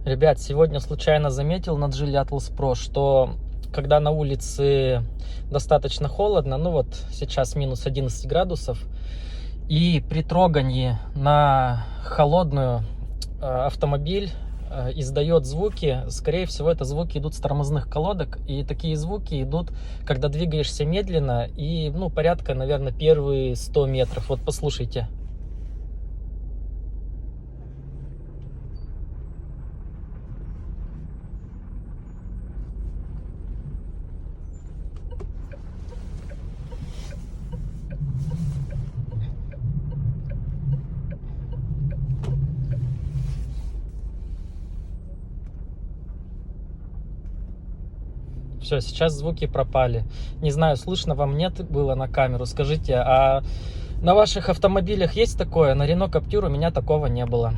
Ребят, сегодня случайно заметил на Geely Atlas Pro, что когда на улице достаточно холодно, ну вот сейчас минус 11 градусов, и при трогании на холодную автомобиль издает звуки, скорее всего, это звуки идут с тормозных колодок, и такие звуки идут, когда двигаешься медленно, и, ну, порядка, наверное, первые 100 метров. Вот послушайте. Все, сейчас звуки пропали. Не знаю, слышно вам, нет, было на камеру. Скажите, а на ваших автомобилях есть такое? На Renault Captur у меня такого не было.